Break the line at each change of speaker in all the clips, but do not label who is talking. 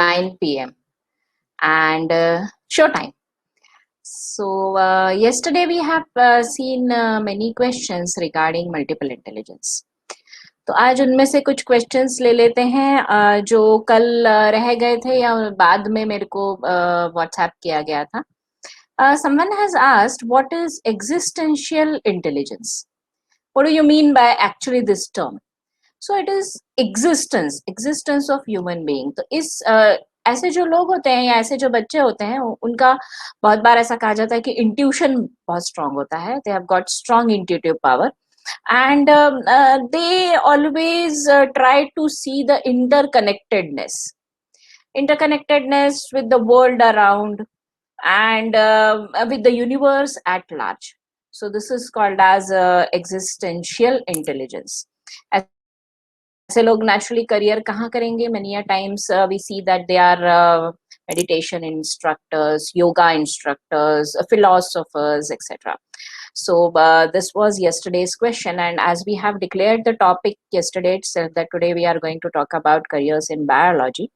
9 p.m. and showtime. So yesterday we have seen many questions regarding multiple intelligence. तो आज उनमें से कुछ क्वेश्चंस ले लेते हैं जो कल रह गए थे या बाद में मेरे को व्हाट्सएप किया गया था. Someone has asked, what is existential intelligence? What do you mean by actually this term? So it is existence of human being. तो इस ऐसे जो लोग होते हैं या ऐसे जो बच्चे होते हैं उनका बहुत बार ऐसा कहा जाता है कि इंट्यूशन बहुत स्ट्रांग होता है. They have got strong intuitive power. And they always try to see the interconnectedness with the world around and with the universe at large. So this is called as existential intelligence. ऐसे लोग naturally career कहाँ करेंगे? Many a times we see that they are meditation instructors, yoga instructors, philosophers, etc. So this was yesterday's question, and as we have declared the topic yesterday itself that today we are going to talk about careers in biology.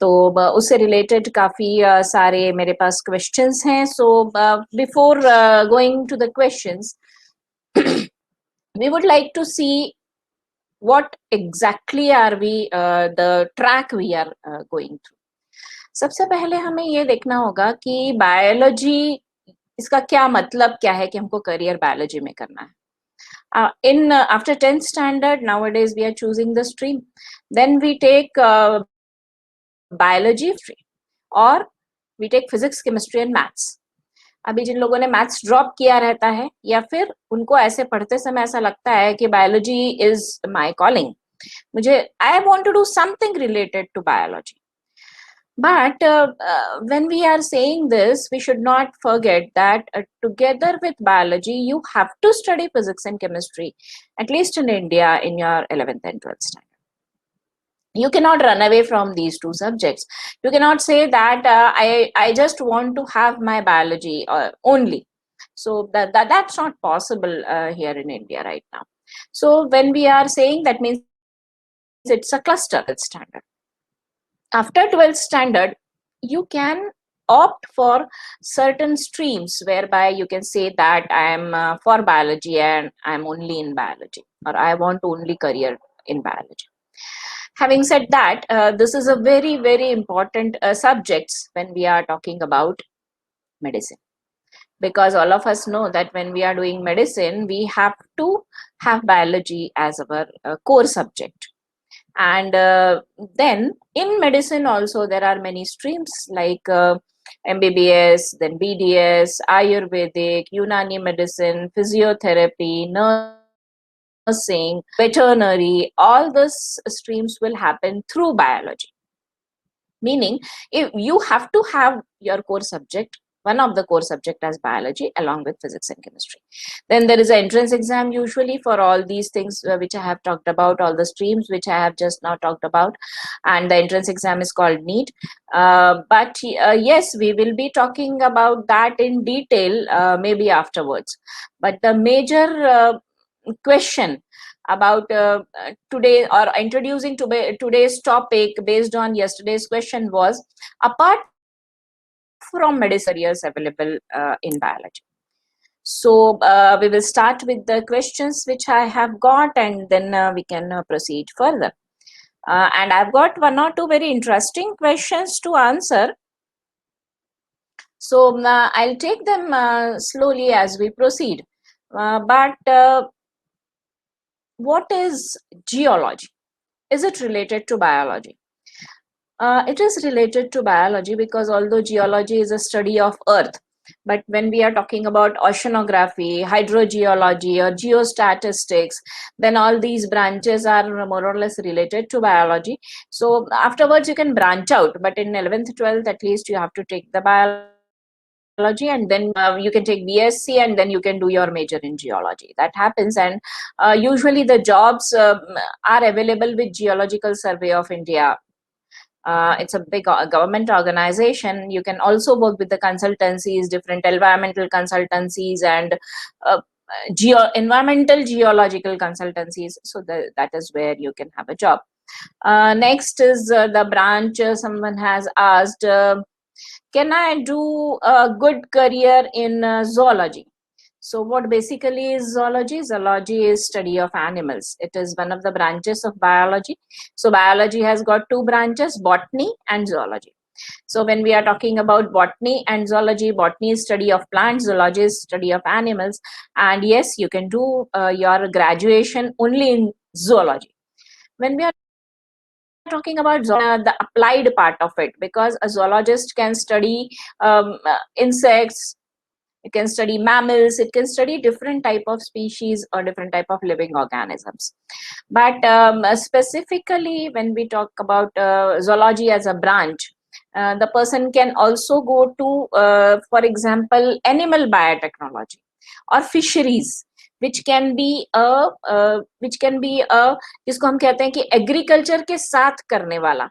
तो उससे related काफी सारे मेरे पास questions हैं. So before going to the questions, we would like to see what exactly are we the track we are going through. सबसे पहले हमें ये देखना होगा कि बायोलॉजी इसका क्या मतलब क्या है कि हमको करियर बायोलॉजी में करना है. In after 10th standard, nowadays we are choosing the stream. Then we take biology or we take physics, chemistry and maths. अभी जिन लोगों ने मैथ्स ड्रॉप किया रहता है या फिर उनको ऐसे पढ़ते समय ऐसा लगता है कि बायोलॉजी इज माय कॉलिंग, मुझे I want to do something related to biology. But when we are saying this, we should not forget that together with biology, you have to study physics and chemistry, at least in India, in your 11th and 12th standard. You cannot run away from these two subjects. You cannot say that I just want to have my biology only. So that's not possible here in India right now. So when we are saying that means it's a cluster standard. After 12th standard, you can opt for certain streams whereby you can say that I am for biology and I'm only in biology, or I want only career in biology. Having said that, this is a very, very important subjects when we are talking about medicine, because all of us know that when we are doing medicine, we have to have biology as our core subject. And then in medicine also there are many streams like MBBS, then BDS, Ayurvedic, Unani medicine, physiotherapy, nursing, veterinary. All these streams will happen through biology. Meaning, if you have to have your core subject, one of the core subject as biology along with physics and chemistry. Then there is an entrance exam usually for all these things which I have talked about, all the streams which I have just now talked about, and the entrance exam is called NEET. But yes, we will be talking about that in detail maybe afterwards. But the major question about today, or introducing today's topic based on yesterday's question, was apart from medicine careers available in biology. So we will start with the questions which I have got, and then we can proceed further. And I've got one or two very interesting questions to answer. So I'll take them slowly as we proceed. But what is geology? Is it related to biology? It is related to biology because although geology is a study of earth, but when we are talking about oceanography, hydrogeology or geostatistics, then all these branches are more or less related to biology. So afterwards you can branch out, but in 11th, 12th at least you have to take the biology, and then you can take BSc and then you can do your major in geology. That happens, and usually the jobs are available with Geological Survey of India. It's a big government organization. You can also work with the consultancies, different environmental consultancies and environmental geological consultancies. So that is where you can have a job. Next is the branch. Someone has asked, can I do a good career in zoology? So what basically is zoology? Zoology is study of animals. It is one of the branches of biology. So biology has got two branches, botany and zoology. So when we are talking about botany and zoology, botany is study of plants, zoology is study of animals. And yes, you can do your graduation only in zoology. When we are talking about the applied part of it, because a zoologist can study insects, it can study mammals, it can study different type of species or different type of living organisms. But specifically when we talk about zoology as a branch, the person can also go to, for example, animal biotechnology or fisheries, which can be a जिसको हम कहते हैं कि agriculture के साथ करने वाला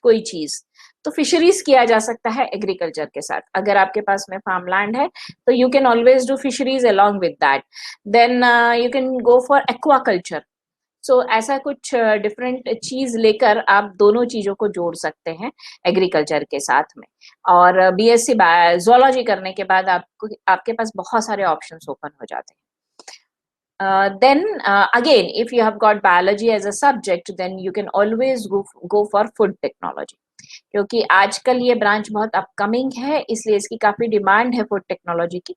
कोई चीज, तो फिशरीज किया जा सकता है एग्रीकल्चर के साथ. अगर आपके पास में फार्म लैंड है तो you can always do fisheries along with that. Then you can go for aquaculture. So ऐसा कुछ डिफरेंट चीज लेकर आप दोनों चीजों को जोड़ सकते हैं एग्रीकल्चर के साथ में. और बीएससी जोलॉजी करने के बाद आपको आपके पास बहुत सारे ऑप्शंस ओपन हो जाते हैं. Then again, if you have got biology as a subject, then you can always go for food technology. क्योंकि आजकल ये ब्रांच बहुत अपकमिंग है, इसलिए इसकी काफी डिमांड है फूड टेक्नोलॉजी की.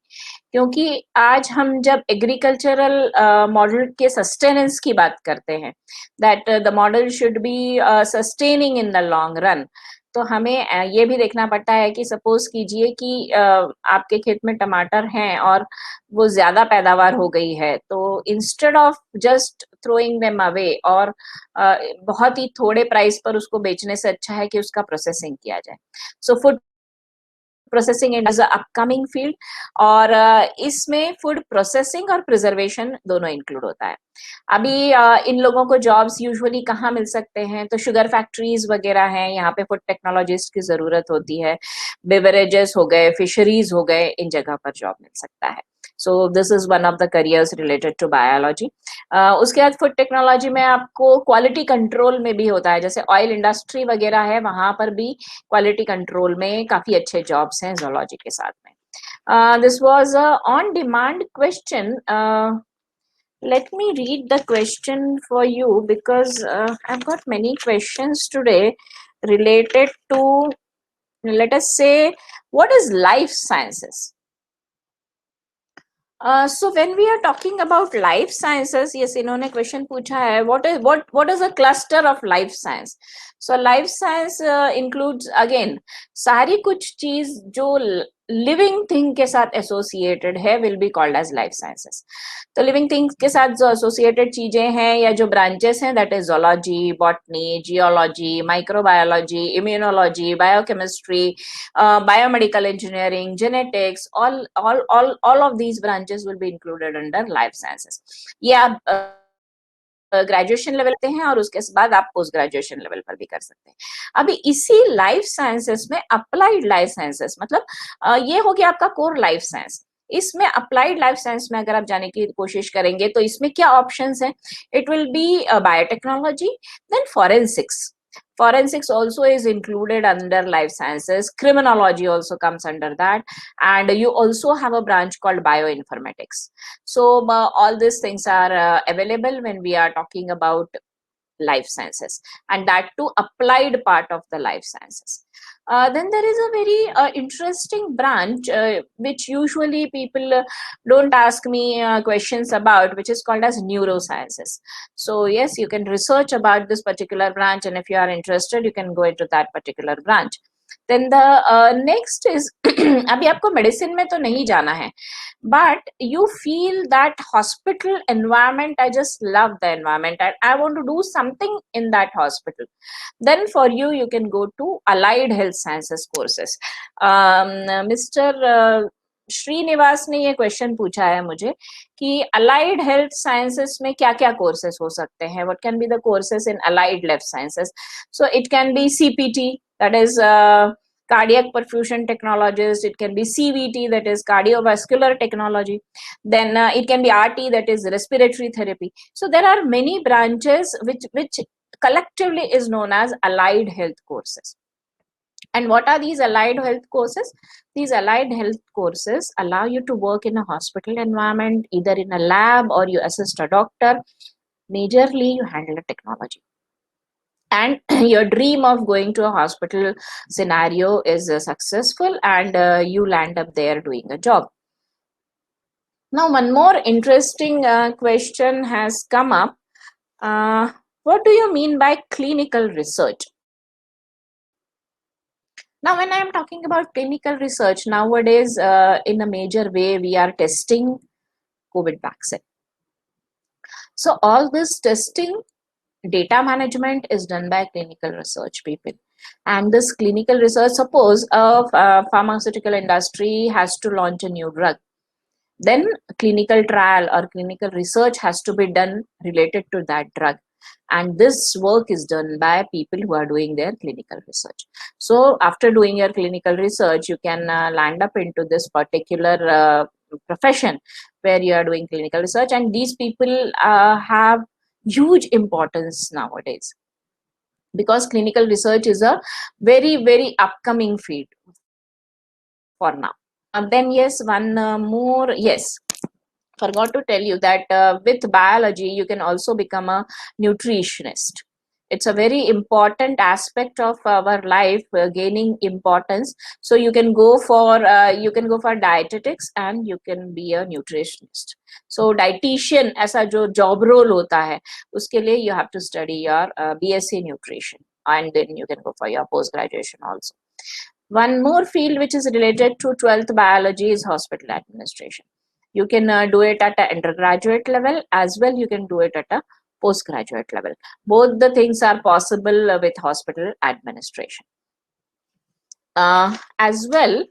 क्योंकि आज हम जब एग्रीकल्चरल मॉडल के सस्टेनेंस की बात करते हैं, that the model should be sustaining in the long run, तो हमें ये भी देखना पड़ता है कि सपोज कीजिए कि आपके खेत में टमाटर हैं और वो ज्यादा पैदावार हो गई है, तो instead of just throwing them away और बहुत ही थोड़े प्राइस पर उसको बेचने से अच्छा है कि उसका प्रोसेसिंग किया जाए. So food processing is a upcoming field, और इसमें फूड प्रोसेसिंग और प्रिजर्वेशन दोनों इंक्लूड होता है. अभी इन लोगों को जॉब्स यूजुअली कहाँ मिल सकते हैं, तो शुगर फैक्ट्रीज वगैरह हैं, यहाँ पे फूड टेक्नोलॉजिस्ट की जरूरत होती है. बेवरेजेस हो गए, फिशरीज हो गए, इन जगह पर जॉब मिल सकता है. So this is one of the careers related to biology. उसके बाद फूड टेक्नोलॉजी में आपको क्वालिटी कंट्रोल में भी होता है, जैसे ऑयल इंडस्ट्री वगैरह है, वहां पर भी क्वालिटी कंट्रोल में काफी अच्छे जॉब्स हैं जोलॉजी के साथ में. This was a on demand question. Let me read the question for you, because I've got many questions today related to, let us say, what is life sciences. So when we are talking about life sciences, yes, इन्होंने question पूछा है, what is a cluster of life science. So life science includes again सारी कुछ चीज जो living thing के साथ associated है will be called as life sciences. तो लिविंग थिंग्स के साथ जो एसोसिएटेड चीजें हैं या जो ब्रांचेस हैं, that is zoology, botany, geology, microbiology, immunology, biochemistry, biomedical engineering, genetics, all of these branches will be included under life sciences. ये आप ग्रेजुएशन लेवल पे हैं और उसके बाद आप पोस्ट ग्रेजुएशन लेवल पर भी कर सकते हैं. अभी इसी लाइफ साइंसेस में अप्लाइड लाइफ साइंसेस, मतलब ये हो गया आपका कोर लाइफ साइंस. इसमें अप्लाइड लाइफ साइंस में अगर आप जाने की कोशिश करेंगे तो इसमें क्या ऑप्शंस हैं. It will be biotechnology, then forensics. Forensics also is included under life sciences. Criminology also comes under that, and you also have a branch called bioinformatics. So all these things are available when we are talking about life sciences, and that too applied part of the life sciences. Then there is a very interesting branch which usually people don't ask me questions about, which is called as neurosciences. So yes, you can research about this particular branch, and if you are interested, you can go into that particular branch. Then the next is अभी आपको medicine में तो नहीं जाना है, but you feel that hospital environment, I just love the environment and I want to do something in that hospital, then for you you can go to allied health sciences courses. Mr. Srinivas ने ये question पूछा है मुझे कि allied health sciences में क्या क्या courses हो सकते हैं. What can be the courses in allied health sciences. So it can be CPT, that is cardiac perfusion technologist. It can be CVT, that is cardiovascular technology. Then it can be RT, that is respiratory therapy. So there are many branches which collectively is known as allied health courses. And what are these allied health courses? These allied health courses allow you to work in a hospital environment, either in a lab or you assist a doctor. Majorly, you handle the technology. And your dream of going to a hospital scenario is successful, and you land up there doing a job. Now, one more interesting question has come up. What do you mean by clinical research? Now, when I am talking about clinical research, nowadays, in a major way, we are testing COVID vaccine. So, all this testing, data management is done by clinical research people. And this clinical research, suppose a pharmaceutical industry has to launch a new drug, then clinical trial or clinical research has to be done related to that drug, and this work is done by people who are doing their clinical research. So after doing your clinical research, you can land up into this particular profession where you are doing clinical research, and these people have huge importance nowadays, because clinical research is a very upcoming field for now. And then yes, one more, yes, forgot to tell you that with biology you can also become a nutritionist. It's a very important aspect of our life, gaining importance. So you can go for dietetics and you can be a nutritionist. So dietitian ऐसा जो job role होता है, उसके लिए you have to study your BSc nutrition, and then you can go for your post graduation also. One more field which is related to 12th biology is hospital administration. You can do it at an undergraduate level, as well you can do it at a postgraduate level. Both the things are possible with hospital administration. As well,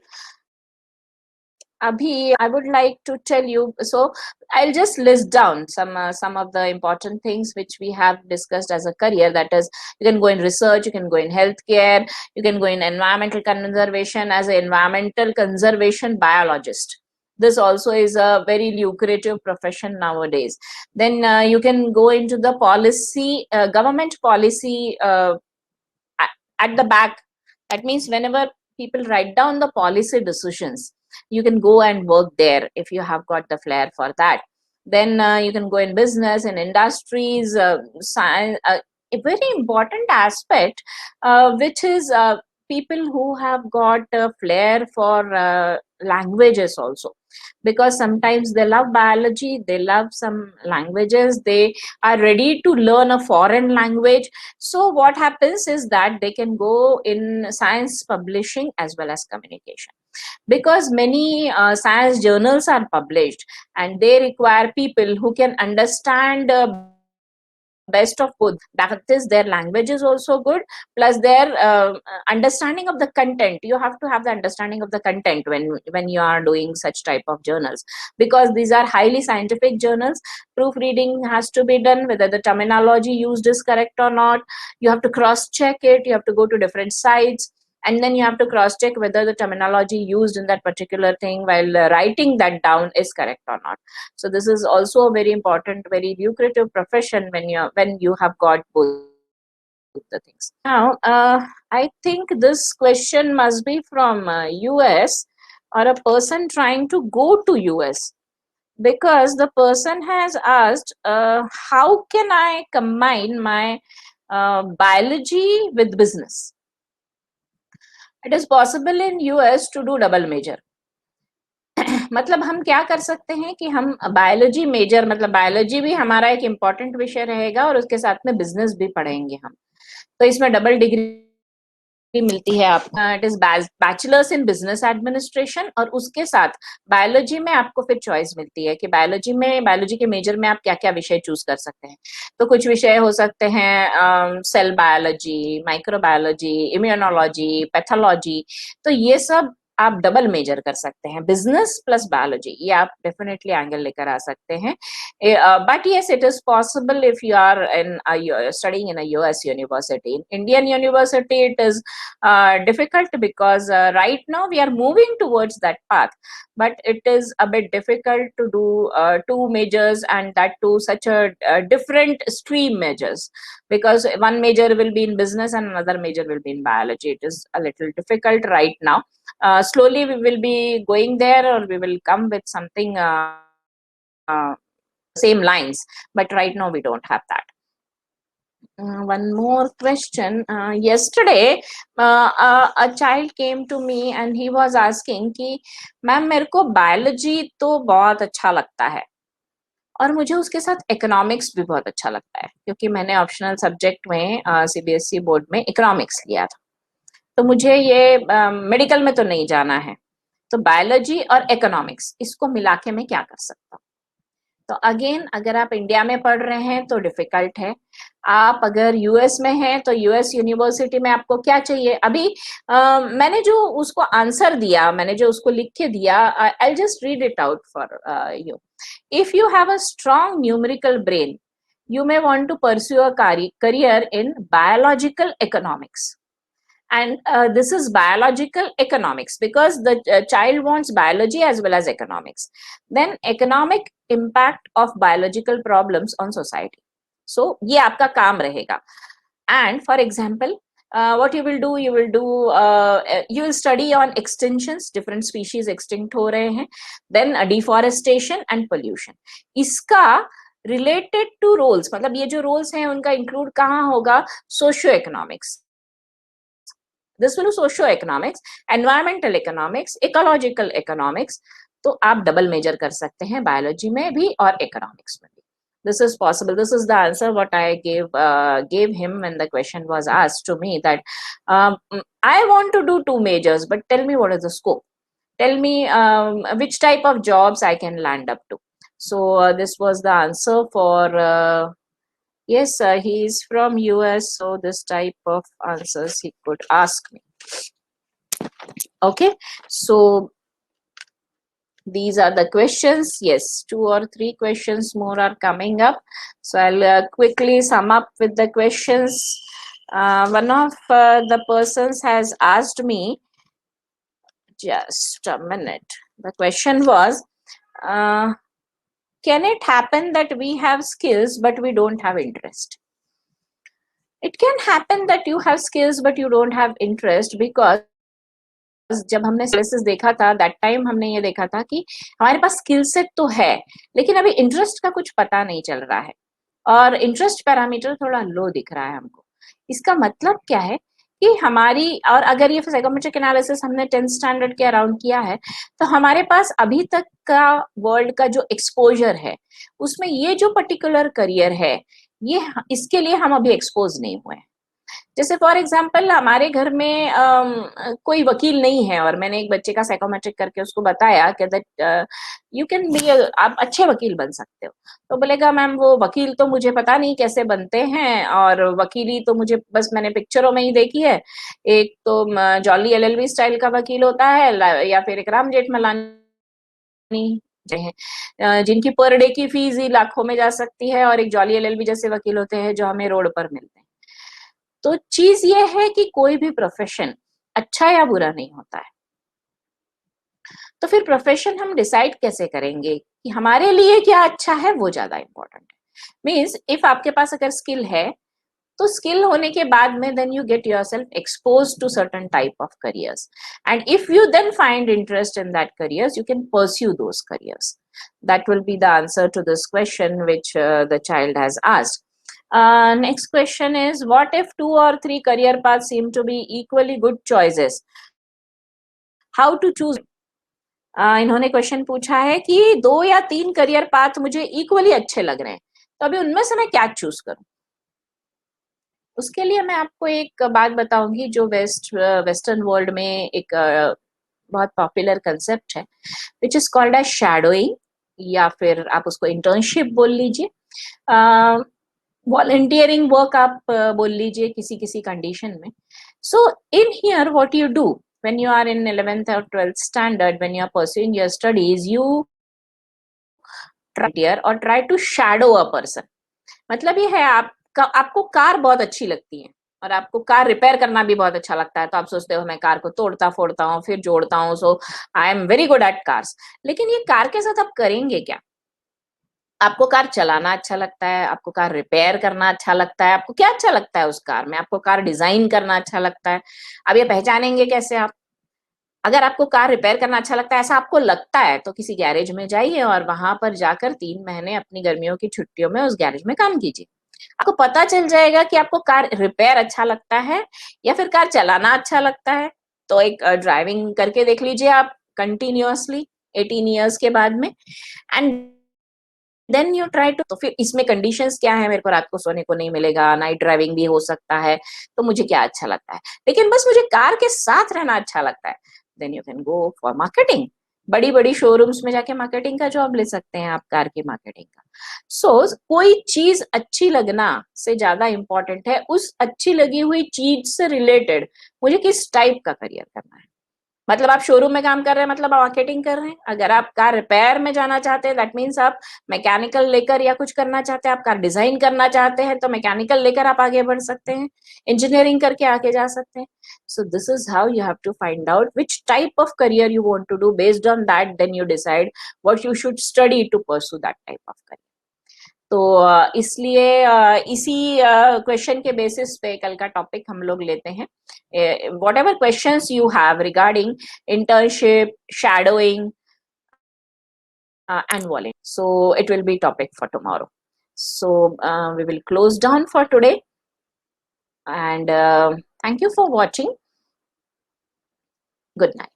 Abhi, I would like to tell you, so I'll just list down some of the important things which we have discussed as a career. That is, you can go in research, you can go in healthcare, you can go in environmental conservation as an environmental conservation biologist. This also is a very lucrative profession nowadays. Then you can go into the policy, government policy at the back. That means whenever people write down the policy decisions, you can go and work there if you have got the flair for that. Then you can go in business and industries, science, a very important aspect, which is people who have got a flair for languages also, because sometimes they love biology, they love some languages, they are ready to learn a foreign language. So what happens is that they can go in science publishing as well as communication, because many science journals are published and they require people who can understand best of both. That is, their language is also good, plus their understanding of the content. You have to have the understanding of the content when you are doing such type of journals, because these are highly scientific journals. Proofreading has to be done, whether the terminology used is correct or not. You have to cross check it, you have to go to different sites, and then you have to cross check whether the terminology used in that particular thing while writing that down is correct or not. So this is also a very important, very lucrative profession when you have got both the things. Now I think this question must be from US, or a person trying to go to US, because the person has asked, how can I combine my biology with business? It is possible in US to do double major. मतलब हम क्या कर सकते हैं कि हम biology major, मतलब biology भी हमारा एक इम्पॉर्टेंट विषय रहेगा और उसके साथ में बिजनेस भी पढ़ेंगे हम, तो इसमें डबल डिग्री मिलती है आपको. It is bachelors in business administration, और उसके साथ बायोलॉजी में आपको फिर चॉइस मिलती है कि बायोलॉजी के मेजर में आप क्या क्या विषय चूज कर सकते हैं. तो कुछ विषय हो सकते हैं cell biology, microbiology, immunology, pathology. तो ये सब आप डबल मेजर कर सकते हैं, बिजनेस प्लस बायोलॉजी, ये आप डेफिनेटली एंगल लेकर आ सकते हैं But yes, it is possible if you are studying in a US university. In Indian university, it is difficult because right now we are moving towards that path, but it is a bit difficult to do two majors, and that too such a different stream majors, because one major will be in business and another major will be in biology. It is a little difficult right now. Slowly we will be going there, or we will come with something same lines, but right now we don't have that. One more question. Yesterday a child came to me and he was asking कि ma'am मेरे को biology तो बहुत अच्छा लगता है और मुझे उसके साथ इकोनॉमिक्स भी बहुत अच्छा लगता है, क्योंकि मैंने ऑप्शनल सब्जेक्ट में सीबीएसई बोर्ड में इकोनॉमिक्स लिया था, तो मुझे ये मेडिकल में तो नहीं जाना है, तो बायोलॉजी और इकोनॉमिक्स इसको मिला के मैं क्या कर सकता हूँ? तो अगेन, अगर आप इंडिया में पढ़ रहे हैं तो डिफिकल्ट है। आप अगर यूएस में हैं तो यूएस यूनिवर्सिटी में आपको क्या चाहिए? अभी मैंने जो उसको आंसर दिया, मैंने जो उसको लिख के दिया, I just read it out for you. If you have a strong numerical brain, you may want to pursue a career in biological economics. And this is biological economics because the child wants biology as well as economics. Then economic impact of biological problems on society. So ये आपका काम रहेगा. And for example, what you will do, you will study on extinctions, different species extinct हो रहे हैं, then deforestation and pollution. इसका related to roles, मतलब ये जो roles हैं उनका include कहाँ होगा? Socio-economics. This will be socio-economics, environmental economics, ecological economics. तो आप डबल मेजर कर सकते हैं बायोलॉजी में भी और इकोनॉमिक्स में भी. This is possible. This is the answer what I gave him when the question was asked to me that I want to do two majors, but tell me what is the scope. Tell me which type of jobs I can land up to. So this was the answer for. Yes, he is from US, so this type of answers he could ask me. Okay, so these are the questions. Yes, 2 or 3 questions more are coming up, so I'll quickly sum up with the questions. One of the persons has asked me, just a minute, the question was, can it happen that we have skills but we don't have interest? It can happen that you have skills but you don't have interest, because जब हमने analysis देखा था that time हमने ये देखा था कि हमारे पास स्किल सेट तो है, लेकिन अभी इंटरेस्ट का कुछ पता नहीं चल रहा है और इंटरेस्ट पैरामीटर थोड़ा लो दिख रहा है हमको. इसका मतलब क्या है कि हमारी, और अगर ये साइकोमेट्रिक एनालिसिस हमने 10th स्टैंडर्ड के अराउंड किया है, तो हमारे पास अभी तक का वर्ल्ड का जो एक्सपोजर है उसमें ये जो पर्टिकुलर करियर है, ये इसके लिए हम अभी एक्सपोज नहीं हुए हैं. जैसे फॉर एग्जाम्पल हमारे घर में कोई वकील नहीं है और मैंने एक बच्चे का साइकोमेट्रिक करके उसको बताया कि दैट यू कैन बी, आप अच्छे वकील बन सकते हो, तो बोलेगा मैम वो वकील तो मुझे पता नहीं कैसे बनते हैं, और वकीली तो मुझे बस मैंने पिक्चरों में ही देखी है, एक तो जॉली एलएलबी स्टाइल का वकील होता है, या फिर एक राम जेठमलानी जिनकी पर डे की फीस ही लाखों में जा सकती है, और एक जॉली एलएलबी जैसे वकील होते हैं जो हमें रोड पर मिलते हैं. तो चीज ये है कि कोई भी प्रोफेशन अच्छा या बुरा नहीं होता है. तो फिर प्रोफेशन हम डिसाइड कैसे करेंगे कि हमारे लिए क्या अच्छा है, वो ज्यादा इंपॉर्टेंट है. मीन्स इफ आपके पास अगर स्किल है, तो स्किल होने के बाद में then you get yourself expose to certain type of careers, and if you then find interest in that careers you can pursue those careers. That will be the answer to this question which the child has asked. Next question is, what if 2 or 3 career paths seem to be equally good choices? How to choose? इन्होंने question पूछा है कि 2 या 3 career path मुझे equally अच्छे लग रहे हैं, तो अभी उनमें से मैं क्या चूज करूं? उसके लिए मैं आपको एक बात बताऊंगी जो वेस्टर्न वर्ल्ड में एक बहुत पॉपुलर कंसेप्ट है, which is called as shadowing, या फिर आप उसको इंटर्नशिप बोल लीजिए, वॉलंटियरिंग वर्क आप बोल लीजिए किसी किसी कंडीशन में. So in here what you do when you are in 11th or 12th standard, when you are pursuing your studies, you और try to shadow a person. मतलब ये है, आपको कार बहुत अच्छी लगती है और आपको कार रिपेयर करना भी बहुत अच्छा लगता है, तो आप सोचते हो मैं कार को तोड़ता फोड़ता हूँ फिर जोड़ता हूँ, so I am very good at cars. लेकिन ये कार के साथ आप करेंगे क्या? आपको कार चलाना अच्छा लगता है, आपको कार रिपेयर करना अच्छा लगता है, आपको क्या अच्छा लगता है उस कार में? आपको कार डिजाइन करना अच्छा लगता है। अब ये पहचानेंगे कैसे आप? अगर आपको कार रिपेयर करना अच्छा लगता है, ऐसा आपको लगता है, तो किसी गैरेज में जाइए और वहां पर जाकर 3 महीने अपनी गर्मियों की छुट्टियों में उस गैरेज में काम कीजिए। आपको पता चल जाएगा कि आपको कार रिपेयर अच्छा लगता है या फिर कार चलाना अच्छा लगता है। तो एक ड्राइविंग करके देख लीजिए आप कंटिन्यूअसली 18 ईयर्स के बाद में, and then you try to. तो फिर इसमें कंडीशंस क्या है? मेरे को रात को सोने को नहीं मिलेगा, नाइट ड्राइविंग भी हो सकता है, तो मुझे क्या अच्छा लगता है? लेकिन बस मुझे कार के साथ रहना अच्छा लगता है, then you can go for marketing. बड़ी बड़ी शोरूम्स में जाके मार्केटिंग का जॉब ले सकते हैं आप, कार की मार्केटिंग का। कोई चीज अच्छी लगना से ज्यादा इंपॉर्टेंट है उस अच्छी लगी हुई चीज से रिलेटेड मुझे किस टाइप का करियर करना है। मतलब आप शोरूम में काम कर रहे हैं, मतलब आप मार्केटिंग कर रहे हैं। अगर आप कार रिपेयर में जाना चाहते हैं, दैट मीन्स आप मैकेनिकल लेकर या कुछ करना चाहते हैं, आप कार डिजाइन करना चाहते हैं, तो मैकेनिकल लेकर आप आगे बढ़ सकते हैं, इंजीनियरिंग करके आगे जा सकते हैं। So this is how you have to find out which type of career you want to do. Based on that then you decide what you should study to pursue that type of career. तो इसलिए इसी question के basis पे कल का topic हम लोग लेते हैं। What ever questions you have regarding internship, shadowing, and volunteering. So it will be topic for tomorrow. So we will close down for today, and thank you for watching. Good night.